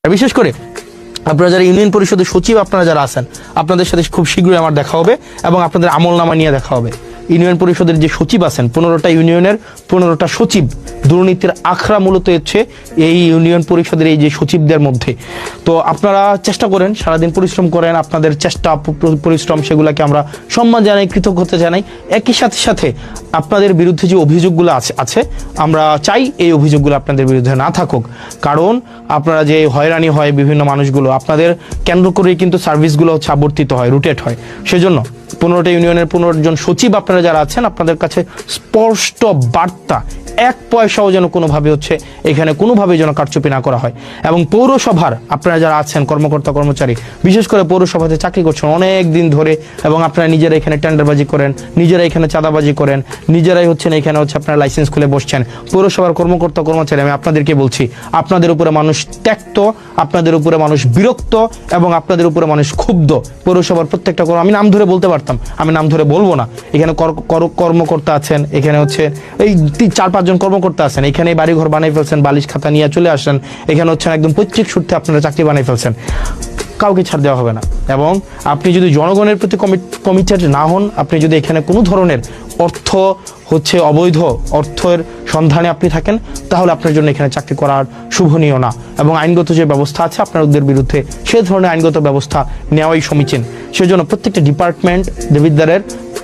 আর বিশেষ করে আপনারা যারা ইউনিয়ন পরিষদের সচিব আপনারা যারা আছেন আপনাদের সাথে খুব শীঘ্রই আমার দেখা হবে এবং আপনাদের আমলনামা নিয়ে দেখা হবে। ইউনিয়ন পরিষদের যে সচিব আছেন 15টা ইউনিয়নের 15টা সচিব দুর্নীতির আখড়া মূলত হচ্ছে এই ইউনিয়ন পরিষদের এই যে সচিবদের মধ্যে। তো আপনারা চেষ্টা করেন, সারাদিন পরিশ্রম করেন, আপনাদের চেষ্টা পরিশ্রম সেগুলোকে আমরা সম্মান জানাই, কৃতজ্ঞতা জানাই। একই সাথে সাথে আপনাদের বিরুদ্ধে যে অভিযোগগুলো আছে আমরা চাই এই অভিযোগগুলো আপনাদের বিরুদ্ধে না থাকুক, কারণ আপনারা যে হয়রানি হয় বিভিন্ন মানুষগুলো আপনাদের কেন্দ্র করেই কিন্তু সার্ভিসগুলো হচ্ছে আবর্তিত হয়, রুটেট হয়। সেজন্য 15টা ইউনিয়নের 15 জন সচিব আপনারা যারা আছেন আপনাদের কাছে স্পষ্ট বার্তা, এক পয়সাও যেন কোনোভাবে হচ্ছে এখানে কোনোভাবে যেন কারচুপি না করা হয়। এবং পৌরসভার আপনারা যারা আছেন কর্মকর্তা কর্মচারী, বিশেষ করে পৌরসভাতে চাকরি করছেন অনেক দিন ধরে এবং আপনারা নিজেরা এখানে টেন্ডারবাজি করেন, নিজেরা এখানে চাঁদাবাজি করেন, নিজেরাই হচ্ছেন এখানে হচ্ছে আপনারা লাইসেন্স খুলে বসছেন। পৌরসভার কর্মকর্তা কর্মচারী আমি আপনাদেরকে বলছি, আপনাদের উপরে মানুষ ত্যক্ত, আপনাদের উপরে মানুষ বিরক্ত এবং আপনাদের উপরে মানুষ ক্ষুব্ধ। পৌরসভার প্রত্যেকটা আমি নাম ধরে বলতে পারতাম, আমি নাম ধরে বলবো না। এখানে কর্মকর্তা আছেন, এখানে হচ্ছে এই 4-5 জন কর্মকর্তা আছেন, এখানে বাড়িঘর বানিয়ে ফেলছেন, বালিশ খাতা নিয়ে চলে আসেন, এখানে হচ্ছেন একদম পৈতৃক সূত্রে আপনারা চাকরি বানিয়ে ফেলছেন, কাউকে ছাড় দেওয়া হবে না। এবং আপনি যদি জনগণের প্রতি কমিটেড না হন, আপনি যদি এখানে কোনো ধরনের অর্থ হচ্ছে অবৈধ অর্থের সন্ধানে আপনি থাকেন, তাহলে আপনার জন্য এখানে চাকরি করার শুভনীয় না। এবং আইনগত যে ব্যবস্থা আছে আপনাদের বিরুদ্ধে সে ধরনের আইনগত ব্যবস্থা নেওয়াই সমীচীন। সেজন্য প্রত্যেকটা ডিপার্টমেন্ট দেবিদ্বারের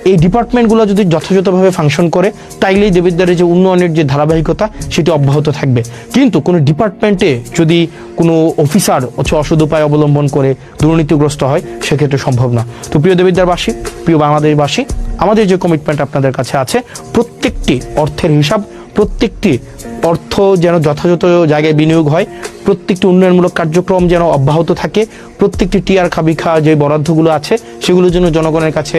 এই ডিপার্টমেন্টগুলো যদি যথাযথভাবে ফাংশন করে তাইলেই দেবিদ্বারের যে উন্নয়নের যে ধারাবাহিকতা সেটি অব্যাহত থাকবে। কিন্তু কোনো ডিপার্টমেন্টে যদি কোনো অফিসার হচ্ছে অসৎ উপায় অবলম্বন করে দুর্নীতিগ্রস্ত হয় সেক্ষেত্রে সম্ভব না। তো প্রিয় দেবিদ্বারবাসী, প্রিয় বাংলাদেশবাসী, আমাদের যে কমিটমেন্ট আপনাদের কাছে আছে প্রত্যেকটি অর্থের হিসাব, প্রত্যেকটি অর্থ যেন যথাযথ জায়গায় বিনিয়োগ হয়, প্রত্যেকটি উন্নয়নমূলক কার্যক্রম যেন অব্যাহত থাকে, প্রত্যেকটি টিআর খাবিখা যে বরাদ্দগুলো আছে সেগুলো যেন জনগণের কাছে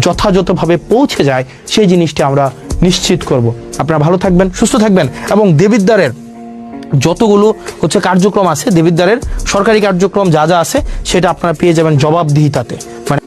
যথাযথভাবে পৌঁছে যায় সেই জিনিসটি আমরা নিশ্চিত করব। আপনারা ভালো থাকবেন, সুস্থ থাকবেন এবং দেবিদ্বারের যতগুলো হচ্ছে কার্যক্রম আছে, দেবিদ্বারের সরকারি কার্যক্রম যা যা আছে সেটা আপনারা পেয়ে যাবেন জবাবদিহিতাতে। মানে